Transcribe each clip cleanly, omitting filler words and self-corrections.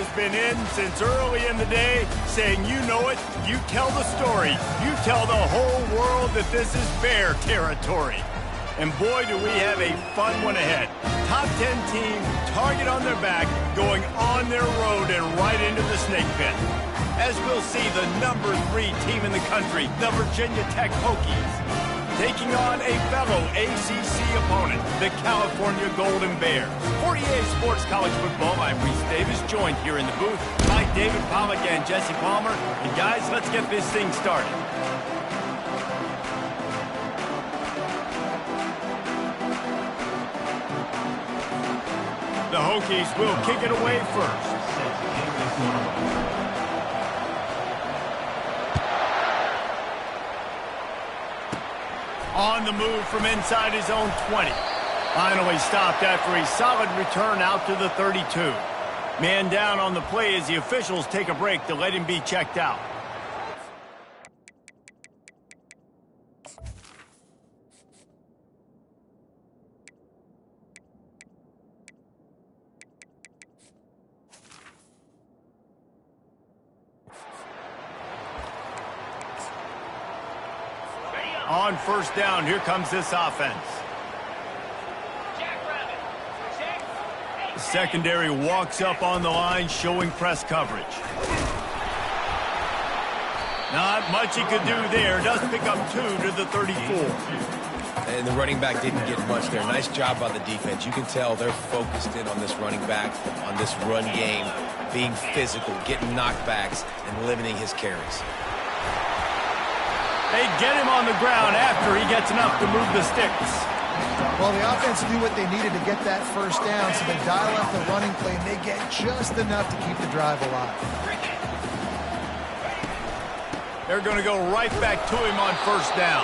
has been in since early in the day, saying you know it, you tell the story, you tell the whole world that this is Bear territory. And boy, do we have a fun one ahead. Top 10 team, target on their back, going on their road and right into the snake pit. As we'll see, the number 3 team in the country, the Virginia Tech Hokies, taking on a fellow ACC opponent, the California Golden Bears. 48 Sports College Football, I'm Reese Davis, joined here in the booth by David Pollack and Jesse Palmer. And guys, let's get this thing started. The Hokies will kick it away first. On the move from inside his own 20. Finally stopped after a solid return out to the 32. Man down on the play as the officials take a break to let him be checked out. On first down, here comes this offense. The secondary walks up on the line, showing press coverage. Not much he could do there. Does pick up 2 to the 34. And the running back didn't get much there. Nice job by the defense. You can tell they're focused in on this running back, on this run game, being physical, getting knockbacks, and limiting his carries. They get him on the ground after he gets enough to move the sticks. Well, the offense knew what they needed to get that first down, so they dial up the running play, and they get just enough to keep the drive alive. They're going to go right back to him on first down.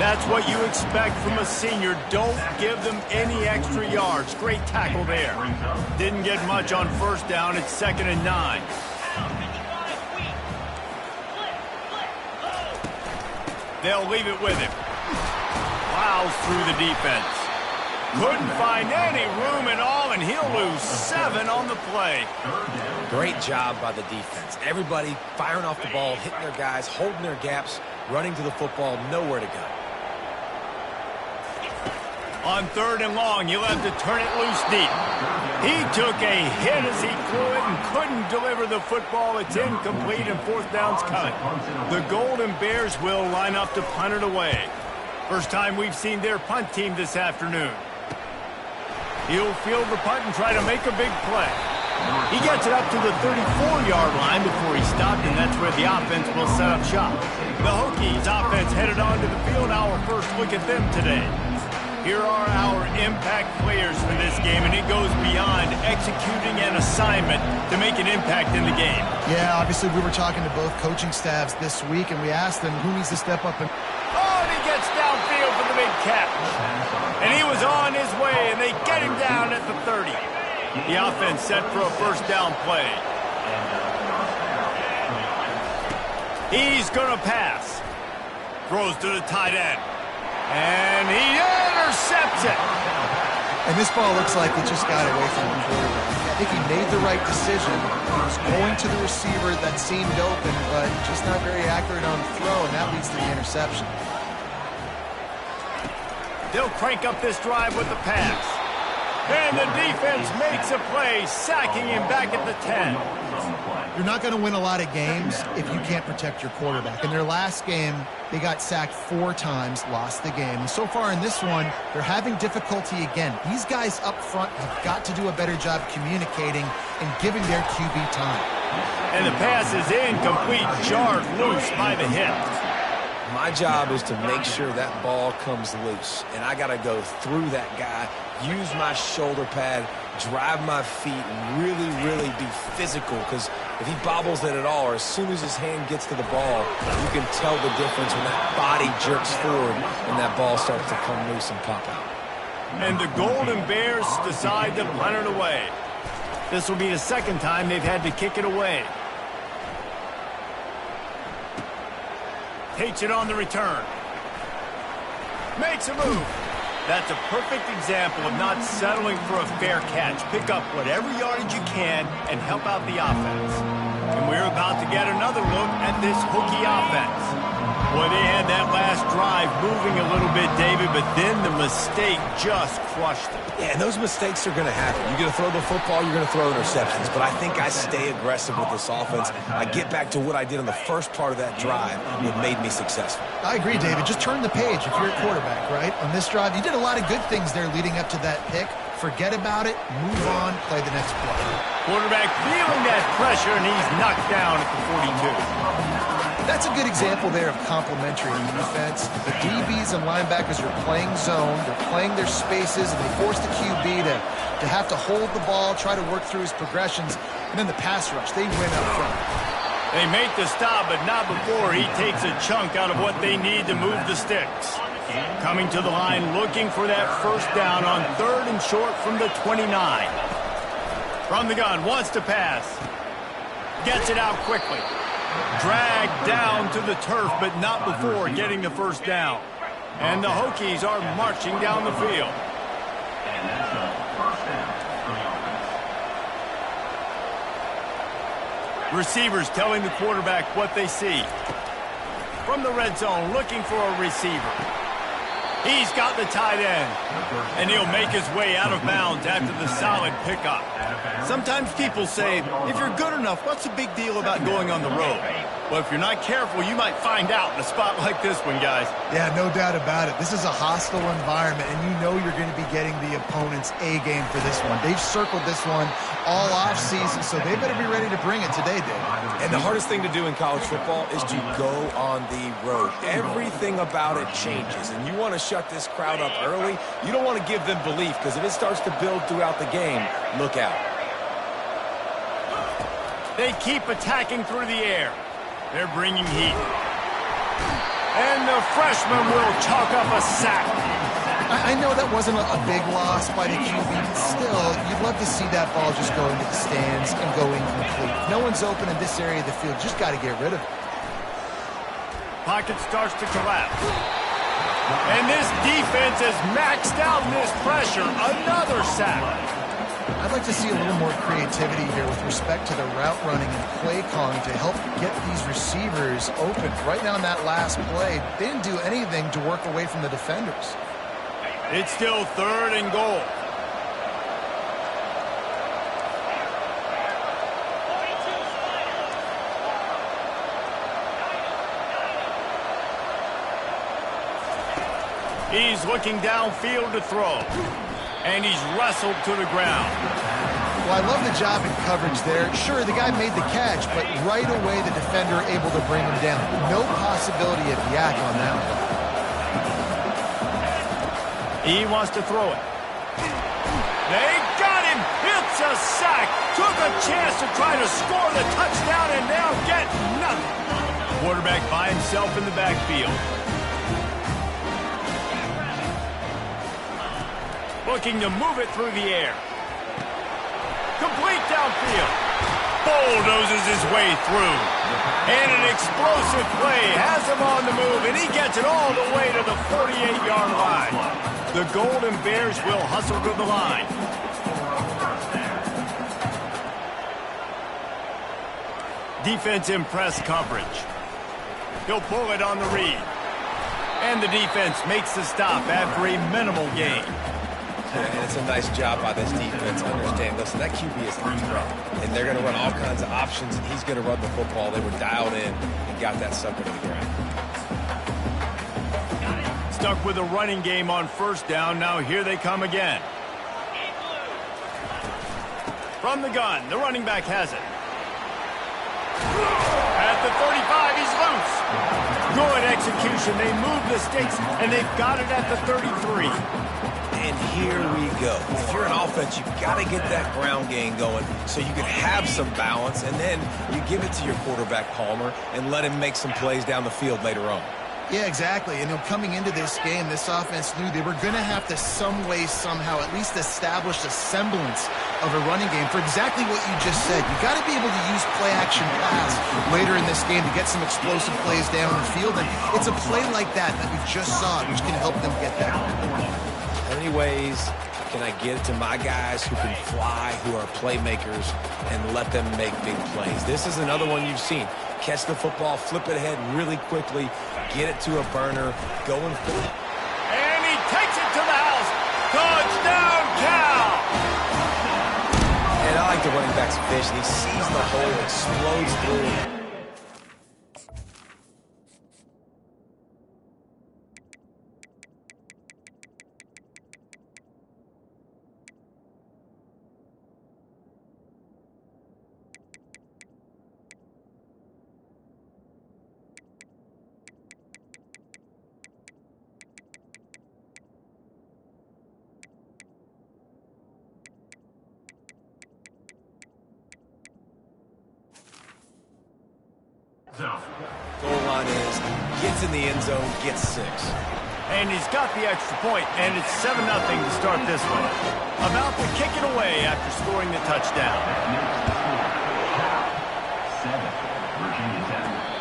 That's what you expect from a senior. Don't give them any extra yards. Great tackle there. Didn't get much on first down. It's 2nd and 9. They'll leave it with him. Plows through the defense. Couldn't find any room at all, and he'll lose 7 on the play. Great job by the defense. Everybody firing off the ball, hitting their guys, holding their gaps, running to the football, nowhere to go. On 3rd and long, you'll have to turn it loose deep. He took a hit as he threw it and couldn't deliver the football. It's incomplete and 4th down's coming. The Golden Bears will line up to punt it away. First time we've seen their punt team this afternoon. He'll field the punt and try to make a big play. He gets it up to the 34-yard line before he stopped, and that's where the offense will set up shop. The Hokies offense headed onto the field. Our first look at them today. Here are our impact players for this game, and it goes beyond executing an assignment to make an impact in the game. Yeah, obviously we were talking to both coaching staffs this week, and we asked them who needs to step up and... Oh, and he gets downfield for the big catch. And he was on his way, and they get him down at the 30. The offense set for a first down play. He's going to pass. Throws to the tight end. And he intercepts it. And this ball looks like it just got away from the quarterback. I think he made the right decision. He was going to the receiver that seemed open, but just not very accurate on the throw, and that leads to the interception. They'll crank up this drive with the pass. And the defense makes a play, sacking him back at the 10. You're not going to win a lot of games if you can't protect your quarterback. In their last game, they got sacked 4 times, lost the game. And so far in this one, they're having difficulty again. These guys up front have got to do a better job communicating and giving their QB time. And the pass is incomplete, jarred loose by the hit. My job is to make sure that ball comes loose, and I got to go through that guy, use my shoulder pad, drive my feet, and really be physical, because if he bobbles it at all, or as soon as his hand gets to the ball, you can tell the difference when that body jerks forward and that ball starts to come loose and pop out. And the Golden Bears decide to punt it away. This will be the 2nd time they've had to kick it away. Takes it on the return. Makes a move. That's a perfect example of not settling for a fair catch. Pick up whatever yardage you can and help out the offense. And we're about to get another look at this Hokie offense. Boy, they had that last drive moving a little bit, David, but then the mistake just crushed them. Yeah, and those mistakes are going to happen. You're going to throw the football, you're going to throw interceptions. But I think I stay aggressive with this offense. I get back to what I did in the first part of that drive that made me successful. I agree, David. Just turn the page if you're a quarterback, right? On this drive, you did a lot of good things there leading up to that pick. Forget about it, move on, play the next play. Quarterback feeling that pressure, and he's knocked down at the 42. That's a good example there of complementary defense. The DBs and linebackers are playing zone, they're playing their spaces, and they force the QB to have to hold the ball, try to work through his progressions, and then the pass rush, they win up front. They make the stop, but not before he takes a chunk out of what they need to move the sticks. Coming to the line, looking for that first down on 3rd and short from the 29. From the gun, wants to pass. Gets it out quickly. Dragged down to the turf, but not before getting the first down. And the Hokies are marching down the field. Receivers telling the quarterback what they see. From the red zone, looking for a receiver. He's got the tight end, and he'll make his way out of bounds after the solid pickup. Sometimes people say, if you're good enough, what's the big deal about going on the road? Well, if you're not careful, you might find out in a spot like this one, guys. Yeah, no doubt about it. This is a hostile environment, and you know you're going to be getting the opponent's A game for this one. They've circled this one all offseason, so they better be ready to bring it today, Dave. And the hardest thing to do in college football is to go on the road. Everything about it changes, and you want to shut this crowd up early. You don't want to give them belief, because if it starts to build throughout the game, look out. They keep attacking through the air. They're bringing heat. And the freshman will chalk up a sack. I know that wasn't a big loss by the QB, but still, you'd love to see that ball just go into the stands and go incomplete. If no one's open in this area of the field, just got to get rid of it. Pocket starts to collapse. And this defense has maxed out this pressure. Another sack. I'd like to see a little more creativity here with respect to the route running and play calling to help get these receivers open. Right now in that last play, they didn't do anything to work away from the defenders. It's still 3rd and goal. He's looking downfield to throw. And he's wrestled to the ground. Well, I love the job in coverage there. Sure, the guy made the catch, but right away the defender able to bring him down. No possibility of yak on that one. He wants to throw it. They got him. It's a sack. Took a chance to try to score the touchdown and now get nothing. Quarterback by himself in the backfield. Looking to move it through the air. Complete downfield. Bulldozes his way through. And an explosive play has him on the move, and he gets it all the way to the 48-yard line. The Golden Bears will hustle to the line. Defense in press coverage. He'll pull it on the read. And the defense makes the stop after a minimal gain. And it's a nice job by this defense. Understand, listen, that QB is a threat, and they're going to run all kinds of options, and he's going to run the football. They were dialed in and got that sucker to the ground. Stuck with a running game on first down. Now here they come again. From the gun, the running back has it. At the 35, he's loose. Good execution. They move the sticks, and they've got it at the 33. And here we go. If you're an offense, you've got to get that ground game going so you can have some balance, and then you give it to your quarterback, Palmer, and let him make some plays down the field later on. Yeah, exactly. And coming into this game, this offense knew they were going to have to some way, somehow, at least establish a semblance of a running game for exactly what you just said. You got to be able to use play-action pass later in this game to get some explosive plays down the field. And it's a play like that that we just saw, which can help them get that. many ways can I get it to my guys who can fly, who are playmakers, and let them make big plays. This is another one you've seen. Catch the football, flip it ahead really quickly, get it to a burner, going forward. And he takes it to the house. Touchdown, Cal! And I like the running back's vision. He sees the hole, explodes through. Goal line is, gets in the end zone, gets 6. And he's got the extra point, and it's 7-0 to start this one. About to kick it away after scoring the touchdown.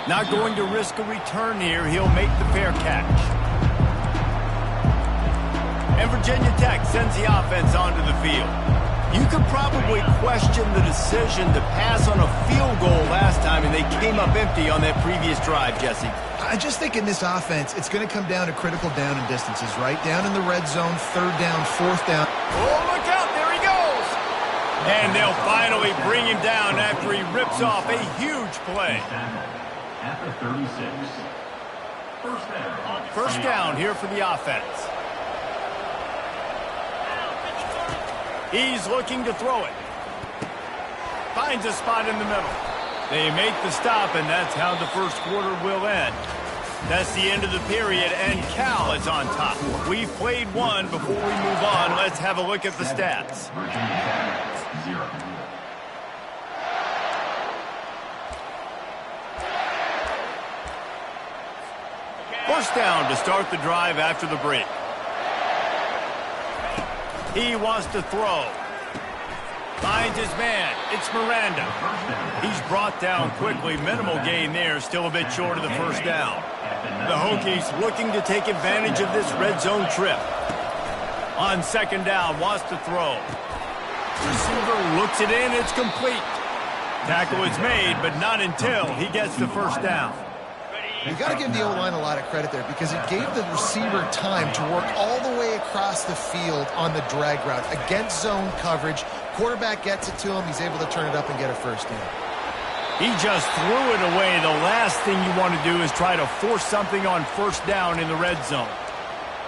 Not going to risk a return here. He'll make the fair catch. And Virginia Tech sends the offense onto the field. You could probably question the decision to pass on a field goal last time, and they came up empty on that previous drive, Jesse. I just think in this offense, it's going to come down to critical down and distances, right? Down in the red zone, 3rd down, 4th down. Oh, look out, there he goes! And they'll finally bring him down after he rips off a huge play. At the 36. First down here for the offense. He's looking to throw it. Finds a spot in the middle. They make the stop, and that's how the first quarter will end. That's the end of the period, and Cal is on top. We've played one. Before we move on, let's have a look at the stats. First down to start the drive after the break. He wants to throw. Finds his man. It's Miranda. He's brought down quickly. Minimal gain there. Still a bit short of the first down. The Hokies looking to take advantage of this red zone trip. On second down, wants to throw. Receiver looks it in. It's complete. Tackle is made, but not until he gets the first down. You got to give the O-line a lot of credit there because it gave the receiver time to work all the way across the field on the drag route against zone coverage. Quarterback gets it to him. He's able to turn it up and get a first down. He just threw it away. The last thing you want to do is try to force something on first down in the red zone.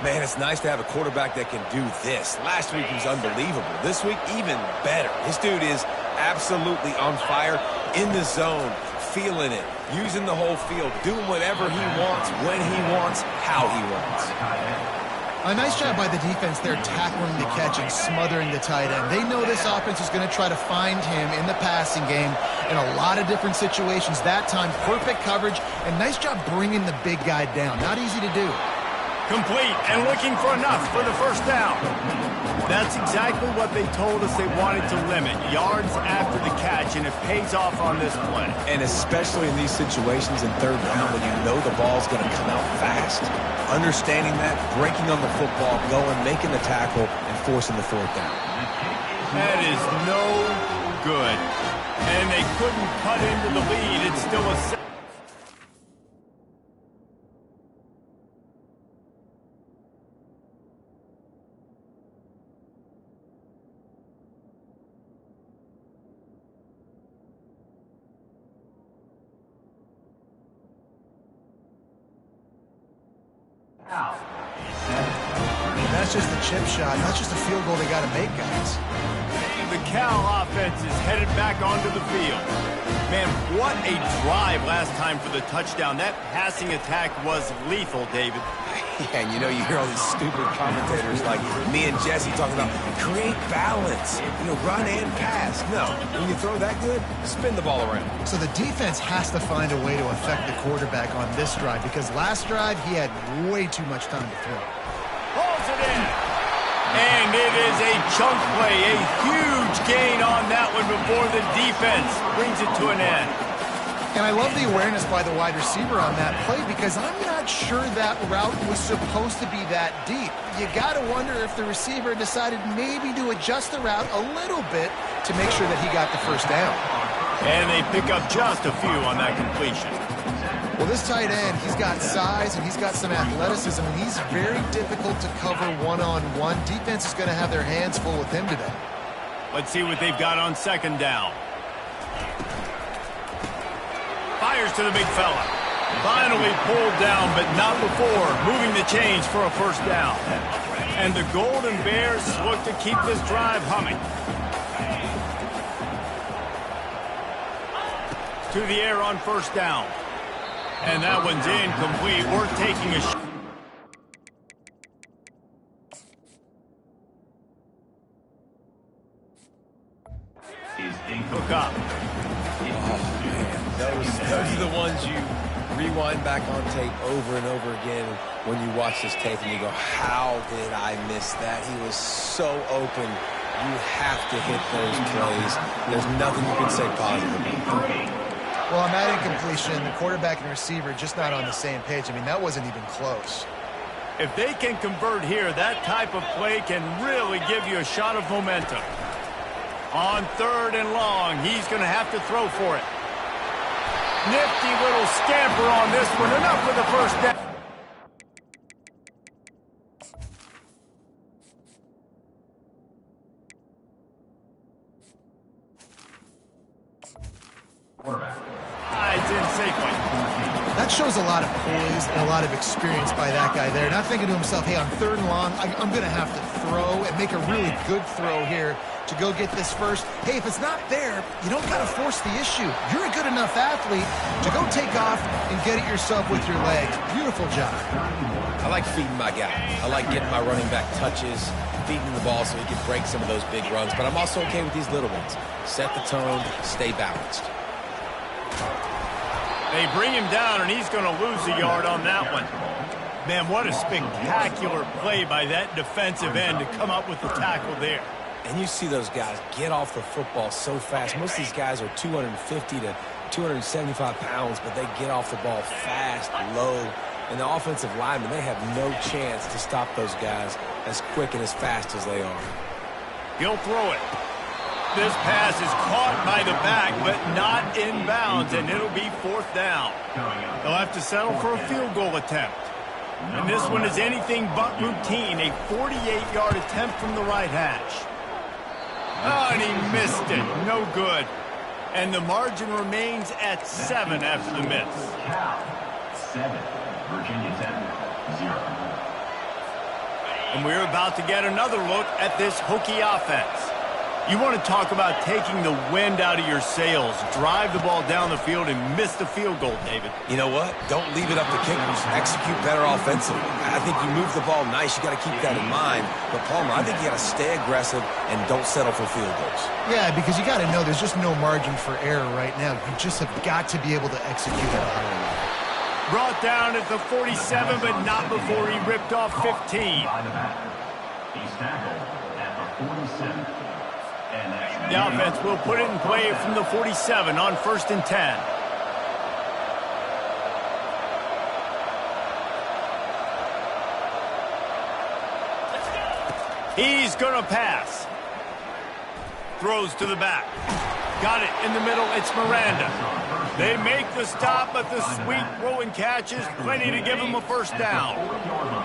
Man, it's nice to have a quarterback that can do this. Last week he was unbelievable. This week, even better. This dude is absolutely on fire, in the zone, feeling it, using the whole field, doing whatever he wants, when he wants, how he wants. A nice job by the defense there, tackling the catch and smothering the tight end. They know this offense is going to try to find him in the passing game in a lot of different situations. That time, perfect coverage, and nice job bringing the big guy down. Not easy to do. Complete and looking for enough for the first down. That's exactly what they told us they wanted to limit. Yards after the catch, and it pays off on this play. And especially in these situations in third down when you know the ball's going to come out fast. Understanding that, breaking on the football, going, making the tackle, and forcing the fourth down. That is no good. And they couldn't cut into the lead. It's still a... That's just a chip shot. That's just a field goal they got to make, guys. The Cal offense is headed back onto the field. Man, what a drive last time for the touchdown. That passing attack was lethal, David. Yeah, and you know, you hear all these stupid commentators like me and Jesse talking about create balance, run and pass. No, when you throw that good, spin the ball around. So the defense has to find a way to affect the quarterback on this drive because last drive he had way too much time to throw. Pulls it in. And it is a chunk play, a huge gain on that one before the defense brings it to an end. And I love the awareness by the wide receiver on that play because I'm not sure that route was supposed to be that deep. You got to wonder if the receiver decided maybe to adjust the route a little bit to make sure that he got the first down. And they pick up just a few on that completion. Well, this tight end, he's got size and he's got some athleticism, and he's very difficult to cover one-on-one. Defense is going to have their hands full with him today. Let's see what they've got on second down. Fires to the big fella. Finally pulled down, but not before moving the chains for a first down. And the Golden Bears look to keep this drive humming. To the air on first down. And that one's incomplete. We're taking a shot. Hook up. Those are the ones you rewind back on tape over and over again when you watch this tape and you go, how did I miss that? He was so open. You have to hit those plays. There's nothing you can say positive. Well, on that incompletion, the quarterback and receiver just not on the same page. I mean, that wasn't even close. If they can convert here, that type of play can really give you a shot of momentum. On third and long, he's going to have to throw for it. Nifty little scamper on this one. Enough with the first down. It's in safely. That shows a lot of poise and a lot of experience by that guy there. Not thinking to himself, hey, on third and long, I'm going to have to throw and make a really good throw here to go get this first. Hey, if it's not there, you don't got to force the issue. You're a good enough athlete to go take off and get it yourself with your legs. Beautiful job. I like feeding my guy. I like getting my running back touches, feeding the ball so he can break some of those big runs. But I'm also okay with these little ones. Set the tone, stay balanced. They bring him down, and he's going to lose a yard on that one. Man, what a spectacular play by that defensive end to come up with the tackle there. And you see those guys get off the football so fast. Most of these guys are 250 to 275 pounds, but they get off the ball fast, low. And the offensive linemen, they have no chance to stop those guys as quick and as fast as they are. He'll throw it. This pass is caught by the back, but not in bounds, and it'll be fourth down. They'll have to settle for a field goal attempt. And this one is anything but routine, a 48-yard attempt from the right hash. Oh, and he missed it. No good. And the margin remains at 7 after the miss. 7, Virginia Tech, 0. And we're about to get another look at this Hokie offense. You want to talk about taking the wind out of your sails, drive the ball down the field, and miss the field goal, David. You know what? Don't leave it up to kickers. Execute better offensively. I think you move the ball nice. You got to keep that in mind. But, Palmer, I think you got to stay aggressive and don't settle for field goals. Yeah, because you got to know there's just no margin for error right now. You just have got to be able to execute at a high level. Brought down at the 47, but not before he ripped off 15. He's tackled at the 47. The offense will put it in play from the 47 on 1st and 10. He's going to pass. Throws to the back. Got it in the middle. It's Miranda. They make the stop, but the sweet throw and catch is plenty to give him a first down.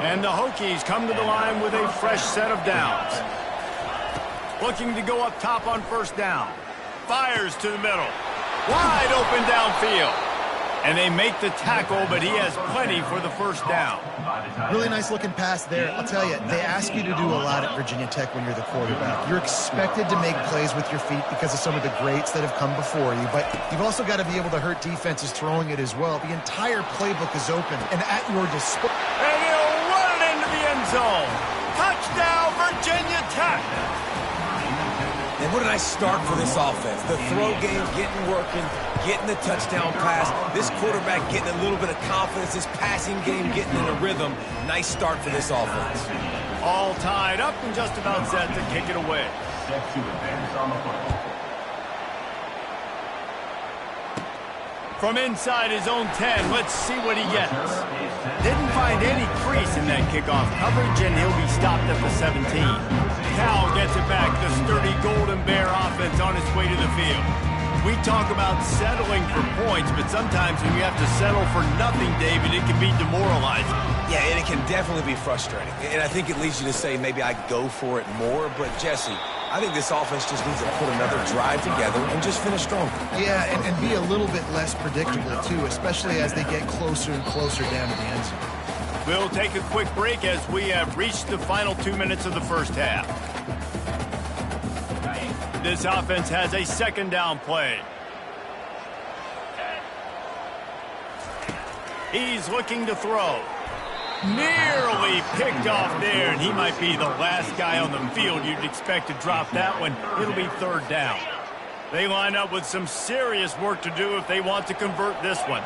And the Hokies come to the line with a fresh set of downs. Looking to go up top on first down. Fires to the middle. Wide open downfield. And they make the tackle, but he has plenty for the first down. Really nice looking pass there. I'll tell you, they ask you to do a lot at Virginia Tech when you're the quarterback. You're expected to make plays with your feet because of some of the greats that have come before you, but you've also got to be able to hurt defenses throwing it as well. The entire playbook is open and at your disposal. And he'll run it into the end zone. Touchdown, Virginia Tech. And what a nice start for this offense. The throw game getting working, getting the touchdown pass. This quarterback getting a little bit of confidence. This passing game getting in a rhythm. Nice start for this offense. All tied up and just about set to kick it away. Set to advance on the football. From inside his own 10, let's see what he gets. Didn't find any crease in that kickoff coverage, and he'll be stopped at the 17. Cal gets it back, the sturdy Golden Bear offense on its way to the field. We talk about settling for points, but sometimes when you have to settle for nothing, David, it can be demoralizing. Yeah, and it can definitely be frustrating. And I think it leads you to say maybe I go for it more. But, Jesse, I think this offense just needs to put another drive together and just finish strong. Yeah, and be a little bit less predictable, too, especially as they get closer and closer down to the end zone. We'll take a quick break as we have reached the final 2 minutes of the first half. This offense has a second down play. He's looking to throw. Nearly picked off there, and he might be the last guy on the field you'd expect to drop that one. It'll be third down. They line up with some serious work to do if they want to convert this one.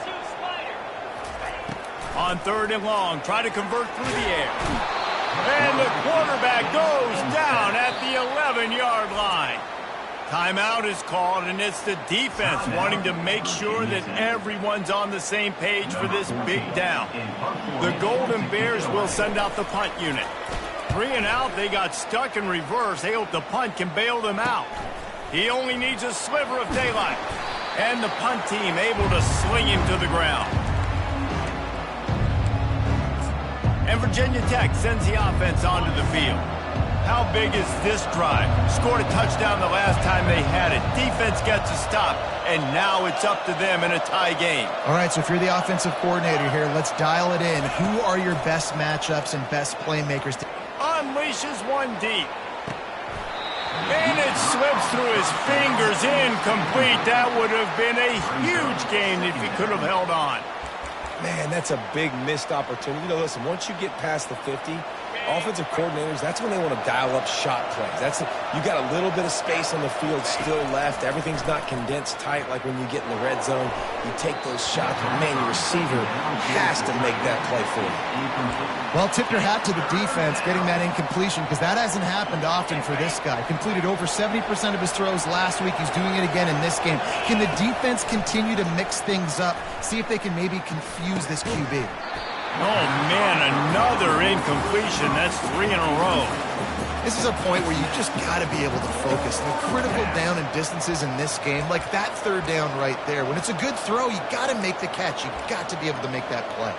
On third and long, try to convert through the air. And the quarterback goes down at the 11-yard line. Timeout is called, and it's the defense wanting to make sure that everyone's on the same page for this big down. The Golden Bears will send out the punt unit. 3 and out, they got stuck in reverse. They hope the punt can bail them out. He only needs a sliver of daylight. And the punt team able to sling him to the ground. And Virginia Tech sends the offense onto the field. How big is this drive? Scored a touchdown the last time they had it. Defense gets a stop, and now it's up to them in a tie game. All right, so if you're the offensive coordinator here, let's dial it in. Who are your best matchups and best playmakers? Unleashes one deep. And it slips through his fingers, incomplete. That would have been a huge gain if he could have held on. Man, that's a big missed opportunity. You know, listen, once you get past the 50, offensive coordinators, that's when they want to dial up shot plays. You got a little bit of space on the field still left. Everything's not condensed tight like when you get in the red zone. You take those shots, but man, your receiver has to make that play for you. Well, tip your hat to the defense getting that incompletion, because that hasn't happened often for this guy. Completed over 70% of his throws last week. He's doing it again in this game. Can the defense continue to mix things up? See if they can maybe confuse this QB. Oh, man, another incompletion. That's 3 in a row. This is a point where you just got to be able to focus. The critical down and distances in this game, like that third down right there. When it's a good throw, you got to make the catch. You got to be able to make that play.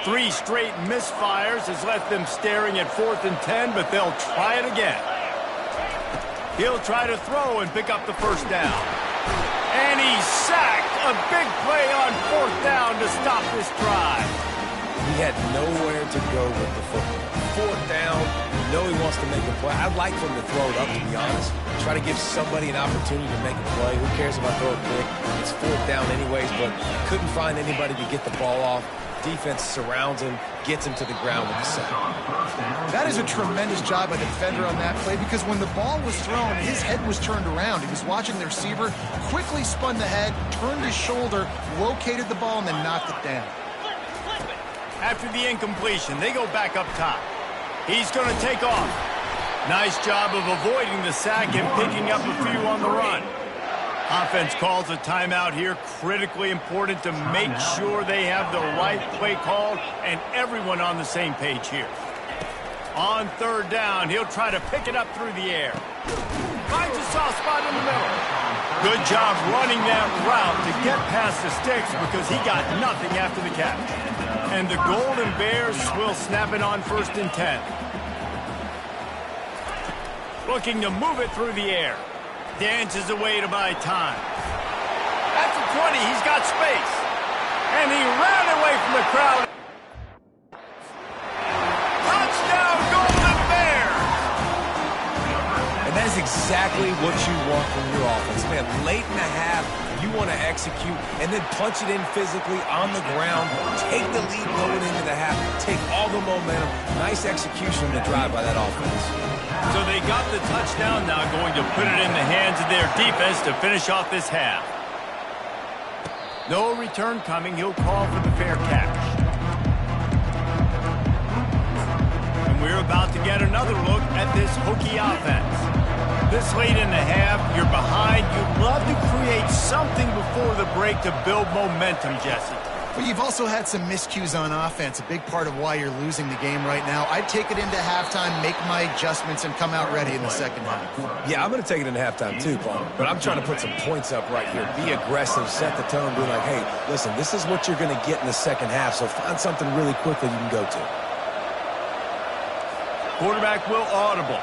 Three straight misfires has left them staring at 4th and 10, but they'll try it again. He'll try to throw and pick up the first down. And he's sacked. A big play on 4th down to stop this drive. He had nowhere to go with the football. 4th down, you know he wants to make a play. I'd like for him to throw it up, to be honest. Try to give somebody an opportunity to make a play. Who cares if I throw it quick? It's 4th down anyways, but couldn't find anybody to get the ball off. Defense surrounds him, gets him to the ground with the sack. That is a tremendous job by the defender on that play, because when the ball was thrown, his head was turned around. He was watching the receiver, quickly spun the head, turned his shoulder, located the ball, and then knocked it down. After the incompletion, they go back up top. He's going to take off. Nice job of avoiding the sack and picking up a few on the run. Offense calls a timeout here. Critically important to make sure they have the right play called and everyone on the same page here. On third down, he'll try to pick it up through the air. Finds a soft spot in the middle. Good job running that route to get past the sticks, because he got nothing after the catch. And the Golden Bears will snap it on 1st and 10. Looking to move it through the air. Dances away to buy time. At the 20, he's got space. And he ran away from the crowd. Touchdown, Golden Bears! And that is exactly what you want from your offense. Man, late in the half, you want to execute and then punch it in physically on the ground. Take the lead going into the half. Take all the momentum. Nice execution to drive by that offense. So they got the touchdown, now going to put it in the hands of their defense to finish off this half. No return coming. He'll call for the fair catch. And we're about to get another look at this Hokie offense. This late in the half, you're behind. You'd love to create something before the break to build momentum, Jesse. But you've also had some miscues on offense, a big part of why you're losing the game right now. I'd take it into halftime, make my adjustments, and come out ready in the second half. Yeah, I'm going to take it into halftime too, Paul. But I'm trying to put some points up right here. Be aggressive, set the tone, be like, hey, listen, this is what you're going to get in the second half, so find something really quickly you can go to. Quarterback will audible.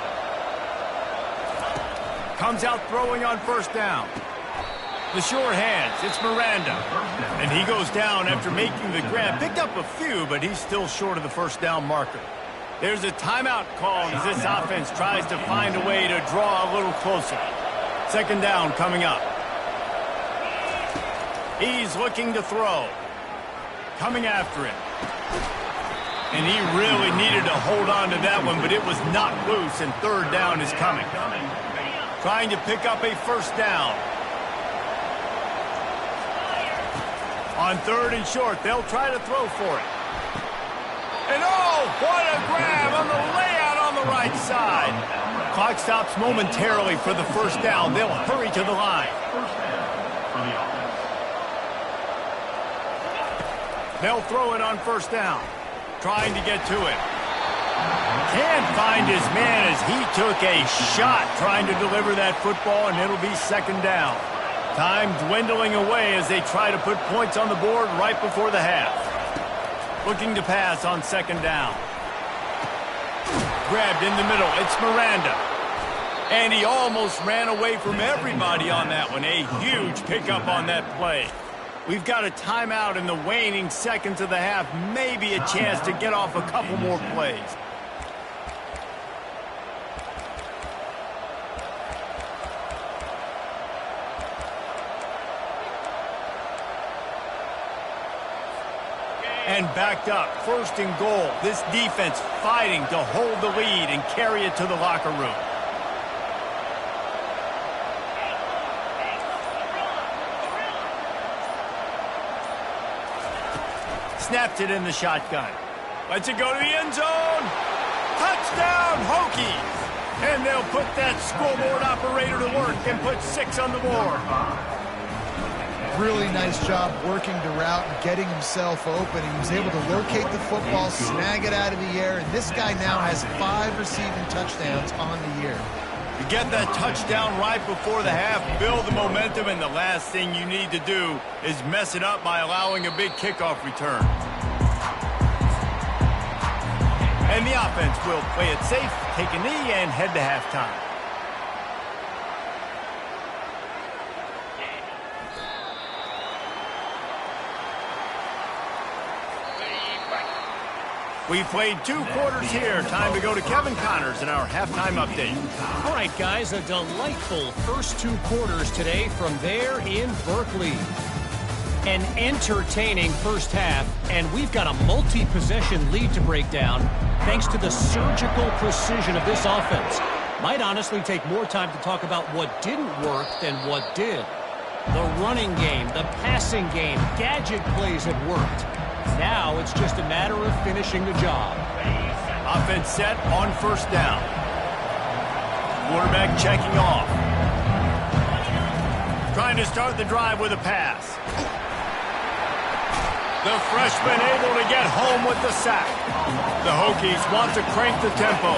Comes out throwing on first down. The sure hands, it's Miranda. And he goes down after making the grab. Picked up a few, but he's still short of the first down marker. There's a timeout called as this offense tries to find a way to draw a little closer. Second down coming up. He's looking to throw. Coming after him. And he really needed to hold on to that one, but it was not loose, and third down is coming. Trying to pick up a first down. On third and short, they'll try to throw for it. And oh, what a grab on the layout on the right side. Clock stops momentarily for the first down. They'll hurry to the line. They'll throw it on first down. Trying to get to it. Can't find his man as he took a shot trying to deliver that football, and it'll be second down. Time dwindling away as they try to put points on the board right before the half. Looking to pass on second down. Grabbed in the middle. It's Miranda. And he almost ran away from everybody on that one. A huge pickup on that play. We've got a timeout in the waning seconds of the half. Maybe a chance to get off a couple more plays. And backed up, first and goal. This defense fighting to hold the lead and carry it to the locker room. Snapped it in the shotgun. Lets it go to the end zone. Touchdown, Hokies! And they'll put that scoreboard operator to work and put 6 on the board. Really nice job working the route and getting himself open. He was able to locate the football, snag it out of the air, and this guy now has 5 receiving touchdowns on the year. You get that touchdown right before the half, build the momentum, and the last thing you need to do is mess it up by allowing a big kickoff return. And the offense will play it safe, take a knee, and head to halftime. We've played 2 quarters here. Time to go to Kevin Connors in our halftime update. All right, guys, a delightful first 2 quarters today from there in Berkeley. An entertaining first half, and we've got a multi-possession lead to break down thanks to the surgical precision of this offense. Might honestly take more time to talk about what didn't work than what did. The running game, the passing game, gadget plays have worked. Now it's just a matter of finishing the job. Offense set on first down. Quarterback checking off. Trying to start the drive with a pass. The freshman able to get home with the sack. The Hokies want to crank the tempo.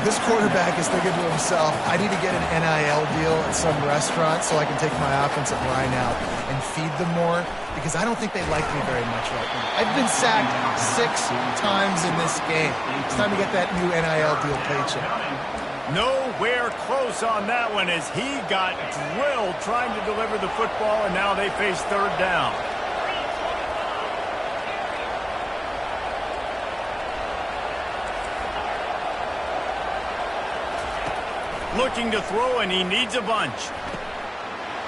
This quarterback is thinking to himself, I need to get an NIL deal at some restaurant so I can take my offensive line out and feed them more, because I don't think they like me very much right now. I've been sacked 6 times in this game. It's time to get that new NIL deal paycheck. Nowhere close on that one as he got drilled trying to deliver the football, and now they face third down. Looking to throw, and he needs a bunch.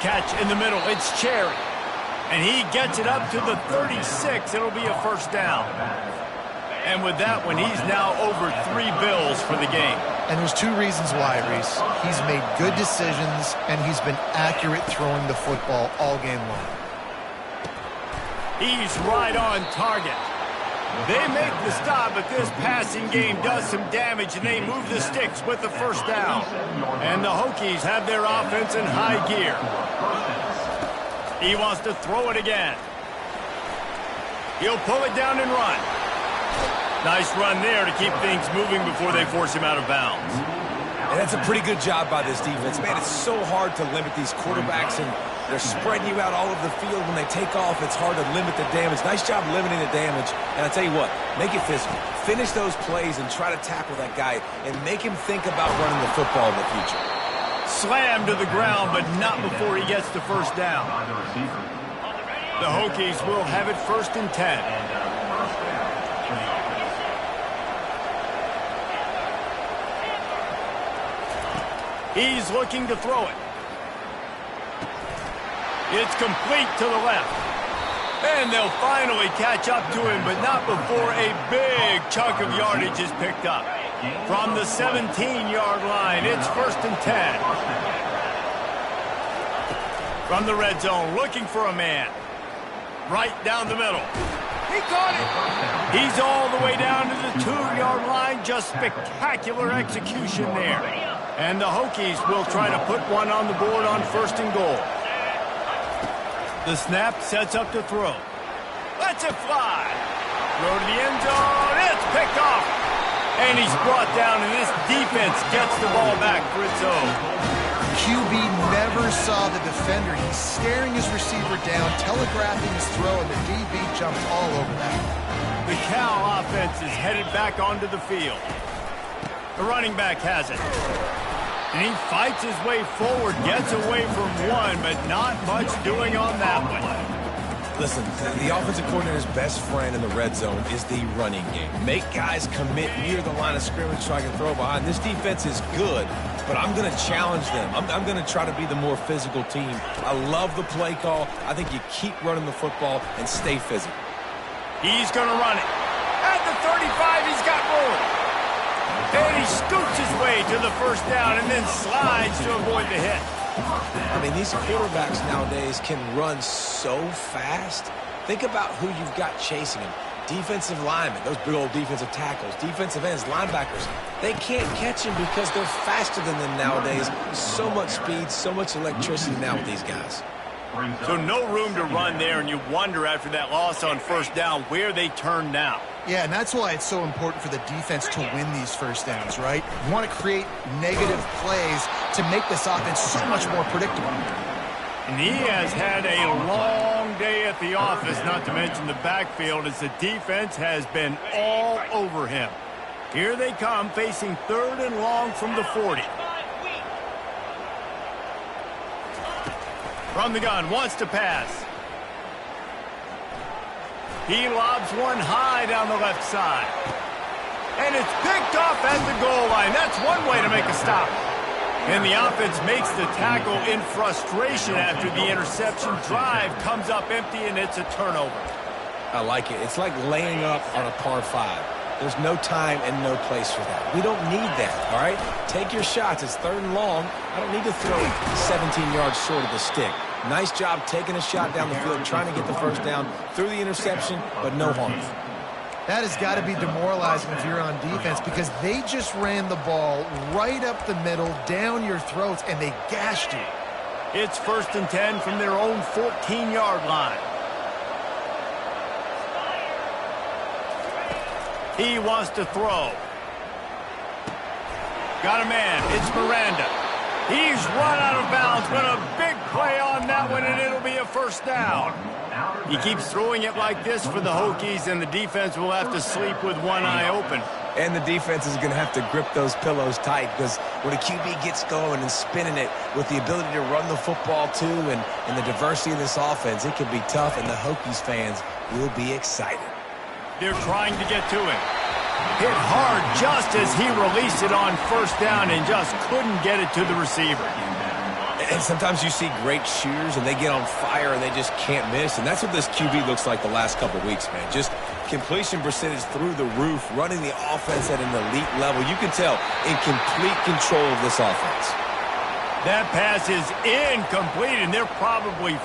Catch in the middle. It's Cherry. And he gets it up to the 36. It'll be a first down. And with that one, he's now over 3 bills for the game. And there's 2 reasons why, Reese. He's made good decisions, and he's been accurate throwing the football all game long. He's right on target. They make the stop, but this passing game does some damage, and they move the sticks with the first down. And the Hokies have their offense in high gear. He wants to throw it again. He'll pull it down and run. Nice run there to keep things moving before they force him out of bounds. And that's a pretty good job by this defense. Man, it's so hard to limit these quarterbacks, and they're spreading you out all over the field. When they take off, it's hard to limit the damage. Nice job limiting the damage. And I tell you what, make it physical. Finish those plays and try to tackle that guy and make him think about running the football in the future. Slammed to the ground, but not before he gets the first down. The Hokies will have it 1st and 10. He's looking to throw it. It's complete to the left. And they'll finally catch up to him, but not before a big chunk of yardage is picked up. From the 17-yard line, it's 1st and 10. From the red zone, looking for a man. Right down the middle. He caught it. He's all the way down to the 2-yard line. Just spectacular execution there. And the Hokies will try to put one on the board on 1st and goal. The snap sets up to throw. Lets it fly. Throw to the end zone. It's picked off. And he's brought down, and this defense gets the ball back for its own. QB never saw the defender. He's staring his receiver down, telegraphing his throw, and the DB jumps all over that. The Cal offense is headed back onto the field. The running back has it. And he fights his way forward, gets away from one, but not much doing on that one. Listen, the offensive coordinator's best friend in the red zone is the running game. Make guys commit near the line of scrimmage so I can throw behind. This defense is good, but I'm going to challenge them. I'm going to try to be the more physical team. I love the play call. I think you keep running the football and stay physical. He's going to run it. At the 35, he's got room. And he scoots his way to the first down and then slides to avoid the hit. I mean, these quarterbacks nowadays can run so fast. Think about who you've got chasing him. Defensive linemen, those big old defensive tackles, defensive ends, linebackers. They can't catch him because they're faster than them nowadays. So much speed, so much electricity now with these guys. So no room to run there, and you wonder after that loss on first down where they turn now. Yeah, and that's why it's so important for the defense to win these first downs, right? You want to create negative plays to make this offense so much more predictable. And he has had a long day at the office, not to mention the backfield, as the defense has been all over him. Here they come, facing 3rd and long from the 40. From the gun, wants to pass. He lobs one high down the left side. And it's picked off at the goal line. That's one way to make a stop. And the offense makes the tackle in frustration after the interception. Drive comes up empty, and it's a turnover. I like it. It's like laying up on a par 5. There's no time and no place for that. We don't need that, all right? Take your shots. It's 3rd and long. I don't need to throw it 17 yards short of the stick. Nice job taking a shot down the field, trying to get the first down through the interception, but no harm. That has got to be demoralizing if you're on defense, because they just ran the ball right up the middle, down your throats, and they gashed you. It's 1st and 10 from their own 14-yard line. He wants to throw. Got a man. It's Miranda. He's run out of bounds, but a big play on that one, and it'll be a first down. He keeps throwing it like this for the Hokies, and the defense will have to sleep with one eye open. And the defense is going to have to grip those pillows tight, because when a QB gets going and spinning it with the ability to run the football too and the diversity of this offense, it can be tough, and the Hokies fans will be excited. They're trying to get to him. Hit hard just as he released it on first down and just couldn't get it to the receiver. And sometimes you see great shooters and they get on fire and they just can't miss. And that's what this QB looks like the last couple of weeks, man. Just completion percentage through the roof, running the offense at an elite level. You can tell in complete control of this offense. That pass is incomplete, and they're probably...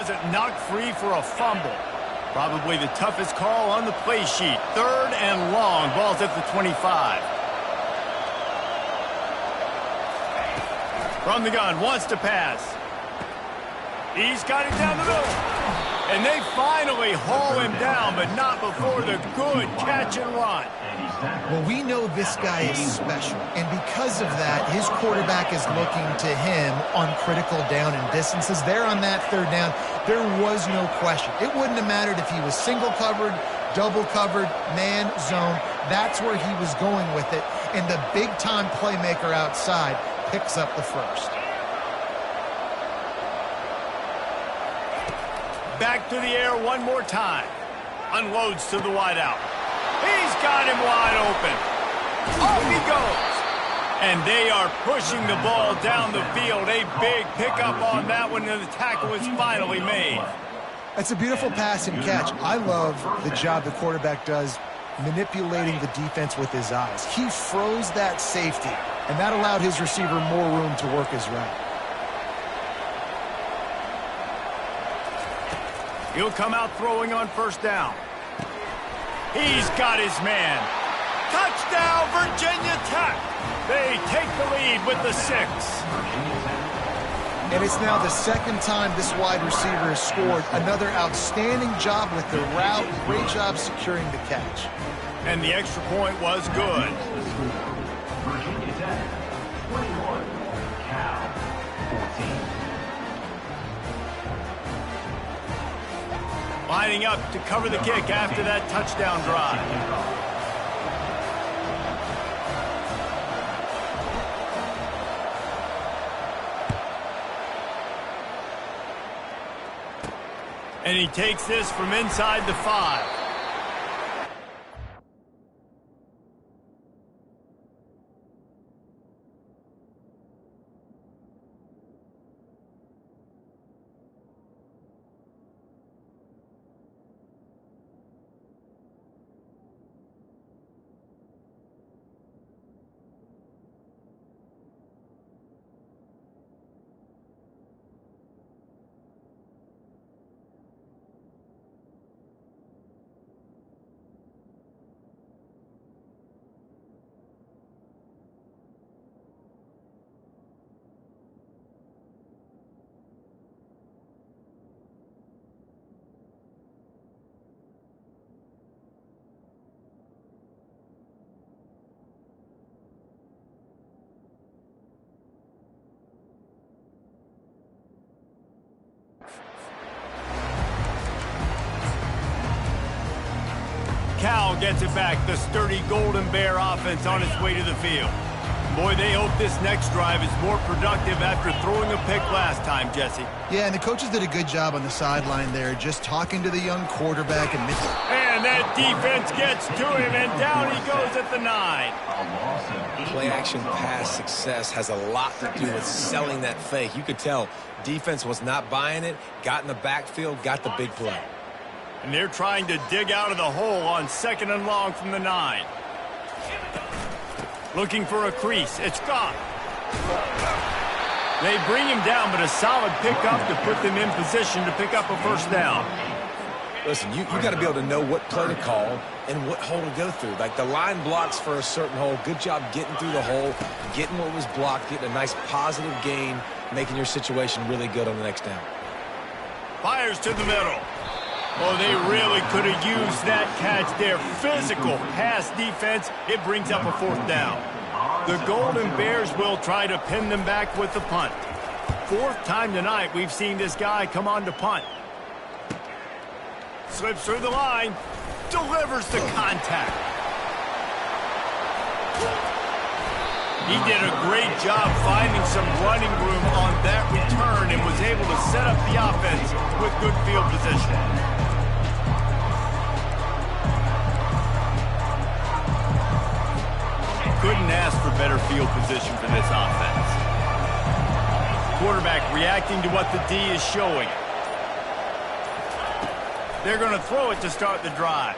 wasn't knocked free for a fumble. Probably the toughest call on the play sheet. 3rd and long. Ball's at the 25. From the gun, wants to pass. He's got it down the middle. And they finally haul him down, but not before the good catch and run. Well, we know this guy is special, and because of that, his quarterback is looking to him on critical down and distances. There on that 3rd down, there was no question. It wouldn't have mattered if he was single covered, double covered, man, zone. That's where he was going with it, and the big-time playmaker outside picks up the first. Back to the air one more time. Unloads to the wideout. He's got him wide open. Off he goes. And they are pushing the ball down the field. A big pickup on that one, and the tackle is finally made. That's a beautiful pass and catch. I love the job the quarterback does manipulating the defense with his eyes. He froze that safety, and that allowed his receiver more room to work his route. He'll come out throwing on 1st down. He's got his man. Touchdown, Virginia Tech. They take the lead with the 6. And it's now the 2nd time this wide receiver has scored. Another outstanding job with the route. Great job securing the catch. And the extra point was good. Virginia Tech, 21. Cal, 14. Lining up to cover the kick after that touchdown drive. And he takes this from inside the 5. Cal gets it back. The sturdy Golden Bear offense on its way to the field. Boy, they hope this next drive is more productive after throwing a pick last time, Jesse. Yeah, and the coaches did a good job on the sideline there, just talking to the young quarterback. And that defense gets to him, and down he goes at the 9. Play-action pass success has a lot to do with selling that fake. You could tell defense was not buying it, got in the backfield, got the big play. And they're trying to dig out of the hole on 2nd and long from the 9. Looking for a crease. It's gone. They bring him down, but a solid pickup to put them in position to pick up a 1st down. Listen, you got to be able to know what play to call and what hole to go through. Like the line blocks for a certain hole. Good job getting through the hole, getting what was blocked, getting a nice positive gain, making your situation really good on the next down. Fires to the middle. Oh, they really could have used that catch there. Physical pass defense. It brings up a 4th down. The Golden Bears will try to pin them back with the punt. 4th time tonight we've seen this guy come on to punt. Slips through the line. Delivers the contact. He did a great job finding some running room on that return and was able to set up the offense with good field position. Couldn't ask for better field position for this offense. Quarterback reacting to what the D is showing. They're going to throw it to start the drive.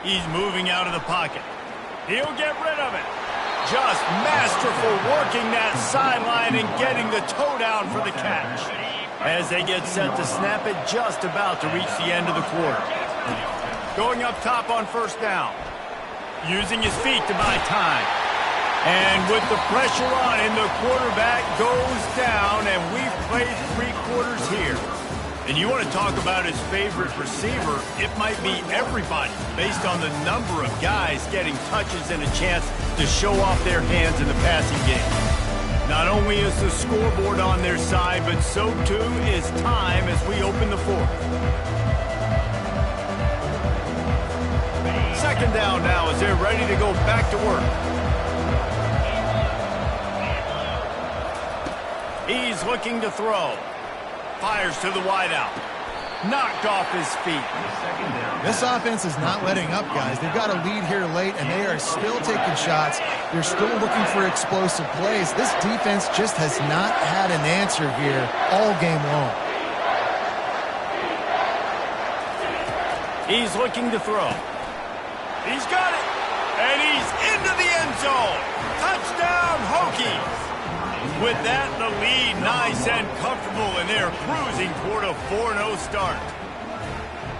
He's moving out of the pocket. He'll get rid of it. Just masterful working that sideline and getting the toe down for the catch. as they get set to snap it just about to reach the end of the quarter. Going up top on first down. Using his feet to buy time. And with the pressure on him, the quarterback goes down, and we've played 3 quarters here. And you want to talk about his favorite receiver, it might be everybody based on the number of guys getting touches and a chance to show off their hands in the passing game. Not only is the scoreboard on their side, but so too is time as we open the 4th. Second down now as they're ready to go back to work. He's looking to throw. Fires to the wideout. Knocked off his feet. This offense is not letting up, guys. They've got a lead here late, and they are still taking shots. They're still looking for explosive plays. This defense just has not had an answer here all game long. He's looking to throw. He's got it. And he's into the end zone. Touchdown, Hokies. With that, the lead nice and comfortable, and they're cruising toward a 4-0 start.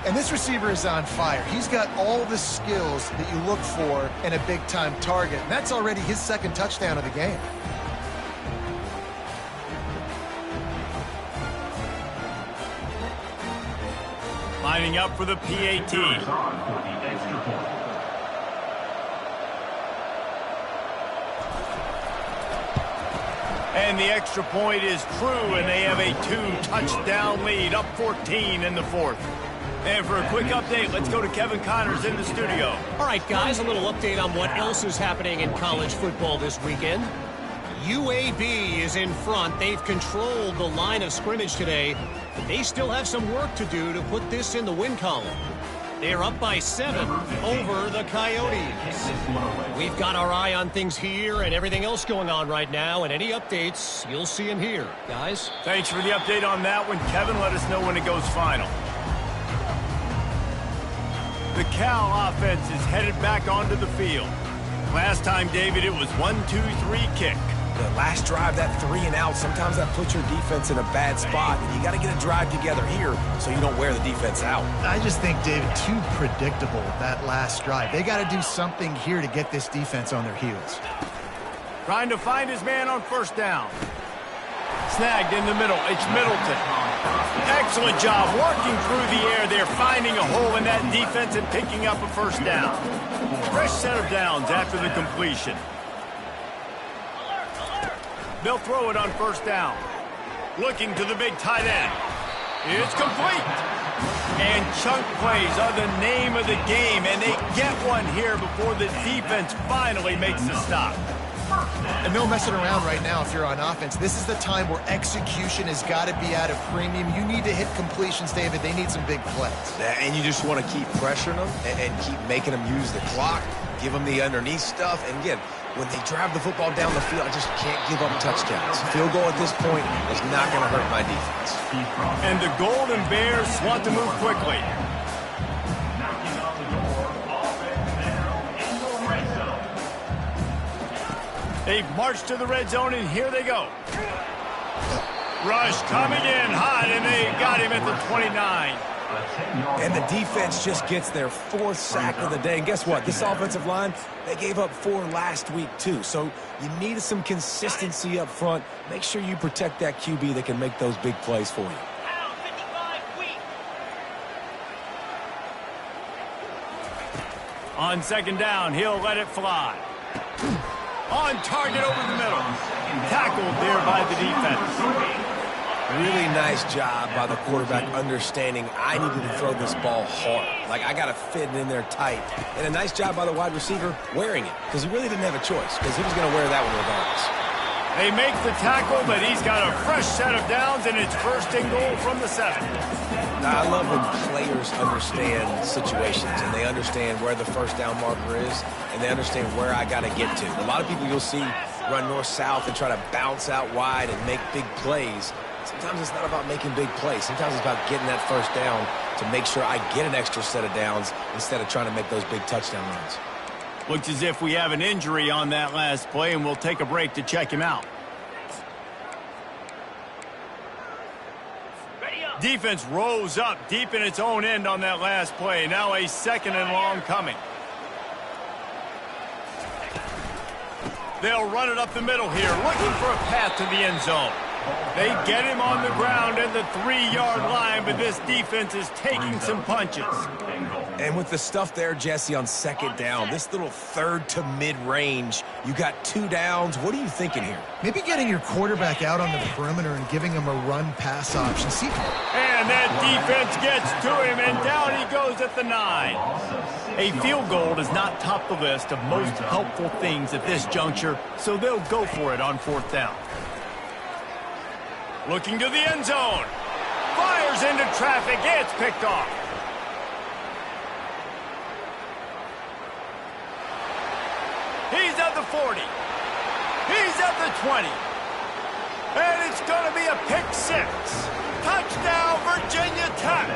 And this receiver is on fire. He's got all the skills that you look for in a big-time target, and that's already his 2nd touchdown of the game. Lining up for the PAT. And the extra point is true, and they have a 2-touchdown lead, up 14 in the 4th. And for a quick update, let's go to Kevin Connors in the studio. All right, guys, a little update on what else is happening in college football this weekend. UAB is in front. They've controlled the line of scrimmage today, but they still have some work to do to put this in the win column. They're up by 7 over the Coyotes. We've got our eye on things here and everything else going on right now, and any updates, you'll see them here. Guys? Thanks for the update on that one. Kevin, let us know when it goes final. The Cal offense is headed back onto the field. Last time, David, it was 1-2-3 kick. The last drive, that 3 and out, sometimes that puts your defense in a bad spot, and you got to get a drive together here so you don't wear the defense out. I just think, David, too predictable, that last drive. They got to do something here to get this defense on their heels. Trying to find his man on first down. Snagged in the middle. It's Middleton. Excellent job working through the air there, finding a hole in that defense and picking up a first down. Fresh set of downs after the completion. They'll throw it on first down. Looking to the big tight end. It's complete. And chunk plays are the name of the game, and they get one here before the defense finally makes the stop. And no messing around right now if you're on offense. This is the time where execution has got to be at a premium. You need to hit completions, David. They need some big plays. And you just want to keep pressuring them and keep making them use the clock, give them the underneath stuff. And again, when they drive the football down the field, I just can't give up touchdowns. Field goal at this point is not going to hurt my defense. And the Golden Bears want to move quickly. They march to the red zone, and here they go. Rush coming in hot, and they got him at the 29. And the defense just gets their 4th sack of the day. And guess what? This offensive line, they gave up 4 last week, too. So you need some consistency up front. Make sure you protect that QB that can make those big plays for you. On second down, he'll let it fly. On target over the middle. Tackled there by the defense. Really nice job by the quarterback understanding I needed to throw this ball hard. Like, I got to fit it in there tight. And a nice job by the wide receiver wearing it, because he really didn't have a choice, because he was going to wear that one regardless. They make the tackle, but he's got a fresh set of downs, and it's first and goal from the 7. Now, I love when players understand situations, and they understand where the first down marker is, and they understand where I got to get to. A lot of people you'll see run north-south and try to bounce out wide and make big plays. Sometimes it's not about making big plays. Sometimes it's about getting that first down to make sure I get an extra set of downs instead of trying to make those big touchdown runs. Looks as if we have an injury on that last play, and we'll take a break to check him out. Defense rose up deep in its own end on that last play. Now a 2nd and long coming. They'll run it up the middle here, looking for a path to the end zone. They get him on the ground at the 3-yard line, but this defense is taking some punches. And with the stuff there, Jesse, on 2nd down, this little 3rd to mid-range, you got 2 downs. What are you thinking here? Maybe getting your quarterback out on the perimeter and giving him a run-pass option. See? And that defense gets to him, and down he goes at the 9. A field goal is not top the list of most helpful things at this juncture, so they'll go for it on 4th down. Looking to the end zone. Fires into traffic. It's picked off. He's at the 40. He's at the 20. And it's going to be a pick 6. Touchdown, Virginia Tech.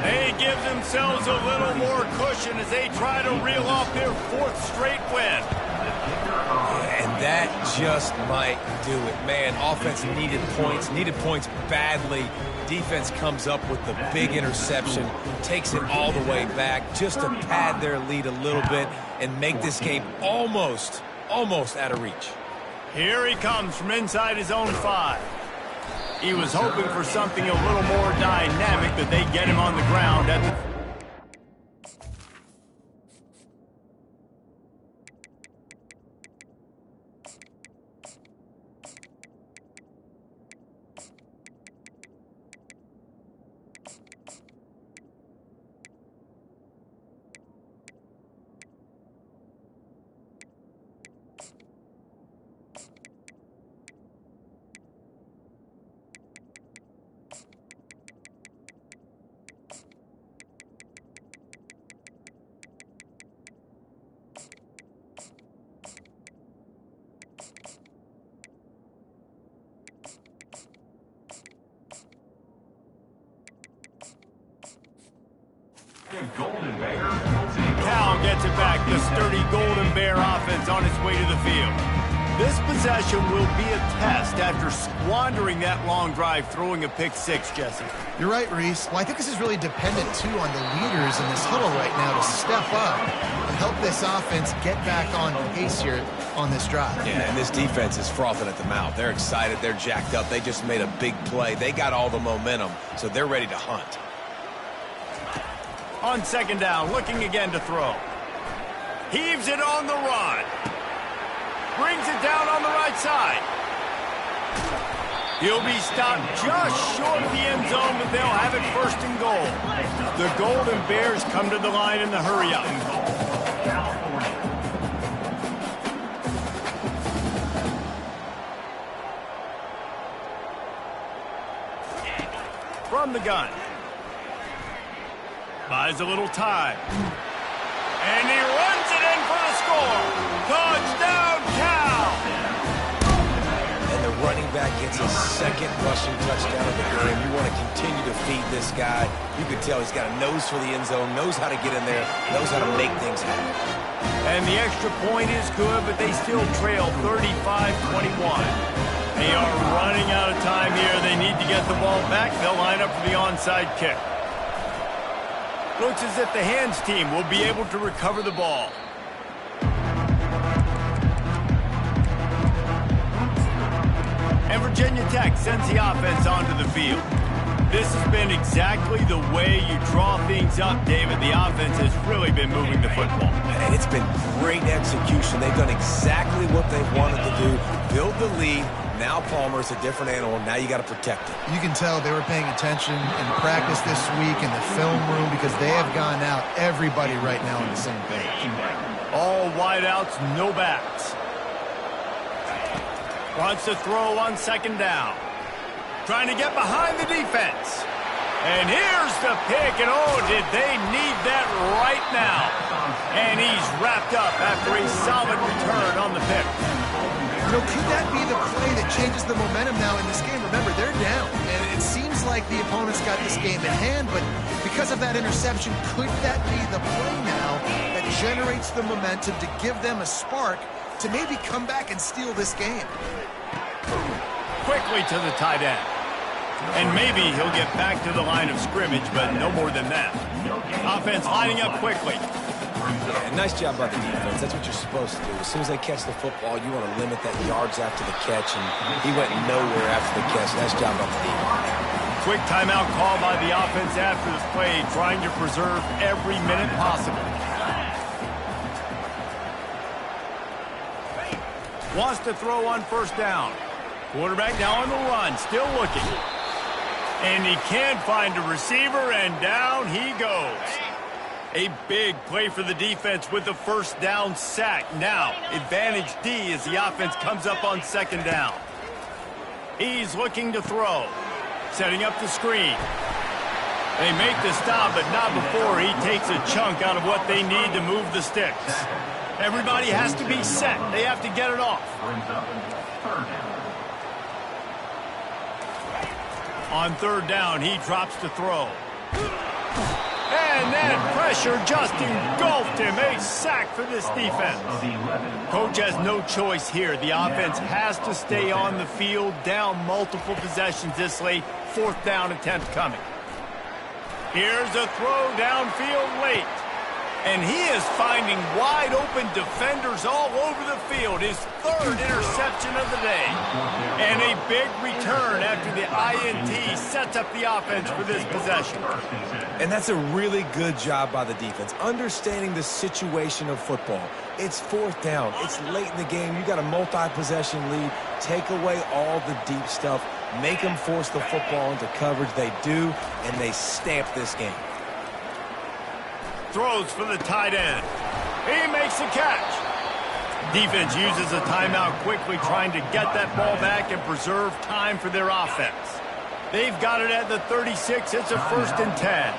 They give themselves a little more cushion as they try to reel off their 4th straight win. And that just might do it. Man, offense needed points badly. Defense comes up with the big interception, takes it all the way back just to pad their lead a little bit and make this game almost out of reach. Here he comes from inside his own 5. He was hoping for something a little more dynamic, but they get him on the ground at the... Cal gets it back. The sturdy Golden Bear offense on its way to the field. This possession will be a test after squandering that long drive, throwing a pick 6, Jesse. You're right, Reese. Well, I think this is really dependent, too, on the leaders in this huddle right now to step up and help this offense get back on pace here on this drive. Yeah, and this defense is frothing at the mouth. They're excited. They're jacked up. They just made a big play. They got all the momentum, so they're ready to hunt. On 2nd down, looking again to throw. Heaves it on the run. Brings it down on the right side. He'll be stopped just short of the end zone, but they'll have it 1st and goal. The Golden Bears come to the line in the hurry-up. From the gun. Buys a little time. And he runs it in for the score. Touchdown, Cal! And the running back gets a 2nd rushing touchdown of the game. You want to continue to feed this guy. You can tell he's got a nose for the end zone, knows how to get in there, knows how to make things happen. And the extra point is good, but they still trail 35-21. They are running out of time here. They need to get the ball back. They'll line up for the onside kick. Looks as if the hands team will be able to recover the ball. And Virginia Tech sends the offense onto the field. This has been exactly the way you draw things up, David. The offense has really been moving the football. And it's been great execution. They've done exactly what they've wanted to do. Build the lead. Now Palmer's a different animal. Now you got to protect it. You can tell they were paying attention in practice this week in the film room because they have gone out, everybody right now on the same page. All wideouts, no backs. Wants to throw on 2nd down. Trying to get behind the defense. And here's the pick, and oh, did they need that right now. And he's wrapped up after a solid return on the pick. You know, could that be the play that changes the momentum now in this game? Remember, they're down, and it seems like the opponent's got this game in hand, but because of that interception, could that be the play now that generates the momentum to give them a spark to maybe come back and steal this game? Quickly to the tight end. And maybe he'll get back to the line of scrimmage, but no more than that. Offense lining up quickly. Yeah, nice job by the defense. That's what you're supposed to do. As soon as they catch the football, you want to limit that yards after the catch, and he went nowhere after the catch. Nice job by the defense. Quick timeout call by the offense after the play, trying to preserve every minute possible. Wants to throw on first down. Quarterback now on the run, still looking. And he can't find a receiver, and down he goes. A big play for the defense with the first down sack. Now, advantage D as the offense comes up on second down. He's looking to throw. Setting up the screen. They make the stop, but not before he takes a chunk out of what they need to move the sticks. Everybody has to be set. They have to get it off. On third down, he drops to throw. And then pressure just engulfed him. A sack for this defense. Coach has no choice here. The offense has to stay on the field, down multiple possessions this late. Fourth down attempt coming. Here's a throw downfield late. And he is finding wide open defenders all over the field. His third interception of the day. And a big return after the INT sets up the offense for this possession. And that's a really good job by the defense, understanding the situation of football. It's fourth down. It's late in the game. You got a multi-possession lead. Take away all the deep stuff. Make them force the football into coverage. They do, and they stamp this game. Throws for the tight end. He makes the catch. Defense uses a timeout quickly, trying to get that ball back and preserve time for their offense. They've got it at the 36. It's a 1st and 10.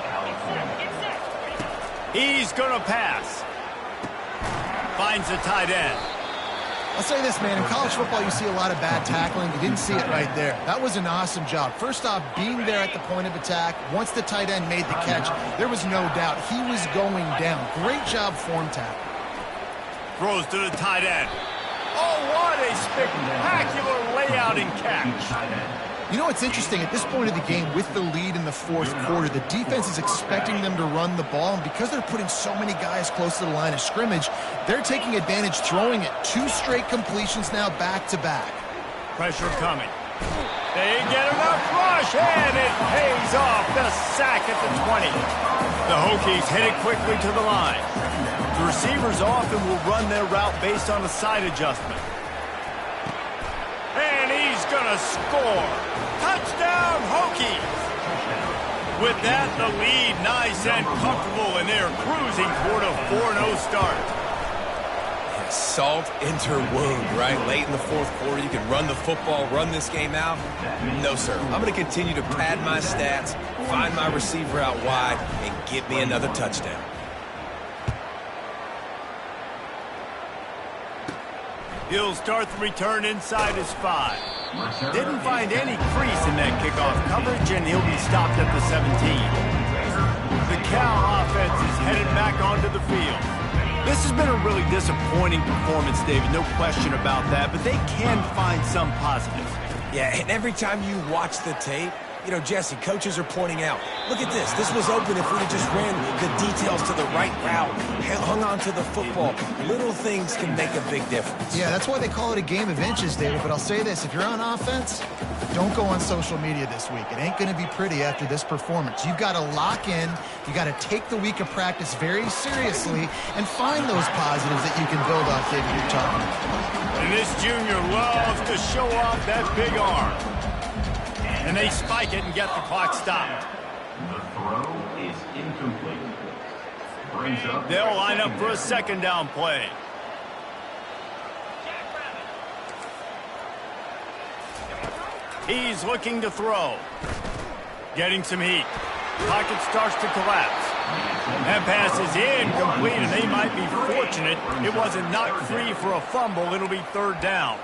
He's going to pass. Finds the tight end. I'll say this, man. In college football, you see a lot of bad tackling. You didn't see it right there. That was an awesome job. First off, being there at the point of attack. Once the tight end made the catch, there was no doubt he was going down. Great job form tackle. Throws to the tight end. Oh, what a spectacular layout and catch. You know, it's interesting. At this point of the game, with the lead in the fourth quarter, the defense is expecting them to run the ball, and because they're putting so many guys close to the line of scrimmage, they're taking advantage, throwing it. 2 straight completions now back-to-back. Pressure coming. They get enough rush, and it pays off. The sack at the 20. The Hokies hit it quickly to the line. The receivers often will run their route based on a side adjustment. And he's going to score. Touchdown, Hokies. With that, the lead nice and comfortable, and they're cruising toward a 4-0 start. Salt into wound, right? Late in the fourth quarter, you can run the football, run this game out. No, sir. I'm going to continue to pad my stats, find my receiver out wide, and get me another touchdown. He'll start the return inside his 5. Didn't find any crease in that kickoff coverage, and he'll be stopped at the 17. The Cal offense is headed back onto the field. This has been a really disappointing performance, David, no question about that, but they can find some positives. Yeah, and every time you watch the tape, you know, Jesse, coaches are pointing out, look at this. This was open if we'd have just ran the details to the right route, hung on to the football. Little things can make a big difference. Yeah, that's why they call it a game of inches, David. But I'll say this, if you're on offense, don't go on social media this week. It ain't going to be pretty after this performance. You've got to lock in. You got to take the week of practice very seriously and find those positives that you can build off, David, you're talking about. And this junior loves to show off that big arm. And they spike it and get the clock stopped. The throw is incomplete. Brings up. They'll line up for a 2nd down play. He's looking to throw. Getting some heat. Pocket starts to collapse. That pass is incomplete, and they might be fortunate it wasn't knocked free for a fumble. It'll be 3rd down.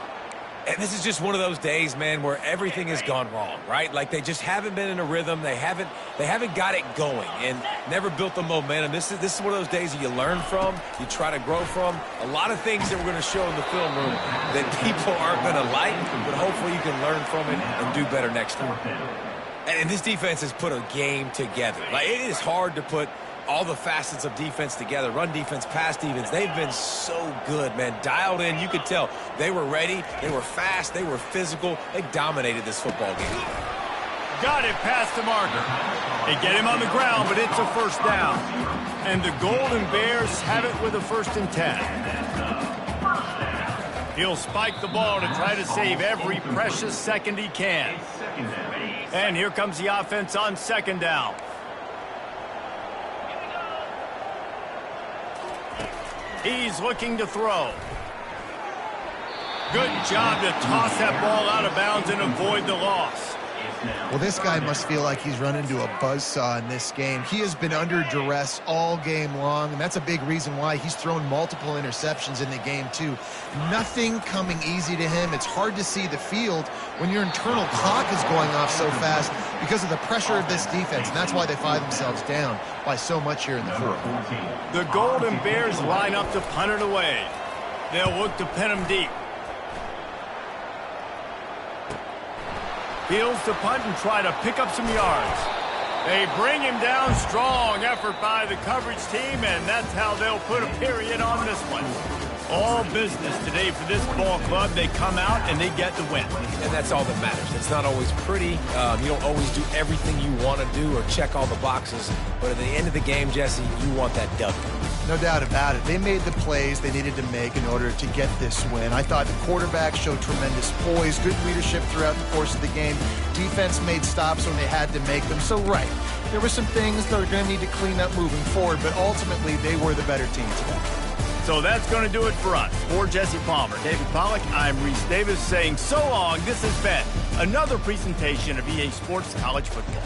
And this is just one of those days, man, where everything has gone wrong, right? Like they just haven't been in a rhythm. They haven't got it going and never built the momentum. This is one of those days that you learn from, you try to grow from. A lot of things that we're going to show in the film room that people aren't going to like, but hopefully you can learn from it and do better next time. And this defense has put a game together. Like, it is hard to put all the facets of defense together. Run defense, pass defense. They've been so good, man. Dialed in. You could tell they were ready. They were fast. They were physical. They dominated this football game. Got it past the marker. They get him on the ground, but it's a first down. And the Golden Bears have it with a 1st and 10. He'll spike the ball to try to save every precious second he can. And here comes the offense on 2nd down. He's looking to throw. Good job to toss that ball out of bounds and avoid the loss. Well, this guy must feel like he's run into a buzzsaw in this game. He has been under duress all game long, and that's a big reason why he's thrown multiple interceptions in the game, too. Nothing coming easy to him. It's hard to see the field when your internal clock is going off so fast because of the pressure of this defense, and that's why they find themselves down by so much here in the 4th. The Golden Bears line up to punt it away. They'll look to pin him deep. Fields to punt and try to pick up some yards. They bring him down. Strong effort by the coverage team, and that's how they'll put a period on this one. All business today for this ball club. They come out and they get the win. And that's all that matters. It's not always pretty. You don't always do everything you want to do or check all the boxes. But at the end of the game, Jesse, you want that W. No doubt about it. They made the plays they needed to make in order to get this win. I thought the quarterback showed tremendous poise, good leadership throughout the course of the game. Defense made stops when they had to make them. So, right, there were some things they're going to need to clean up moving forward, but ultimately they were the better team today. So that's going to do it for us. For Jesse Palmer, David Pollack, I'm Reese Davis saying so long. This has been another presentation of EA Sports College Football.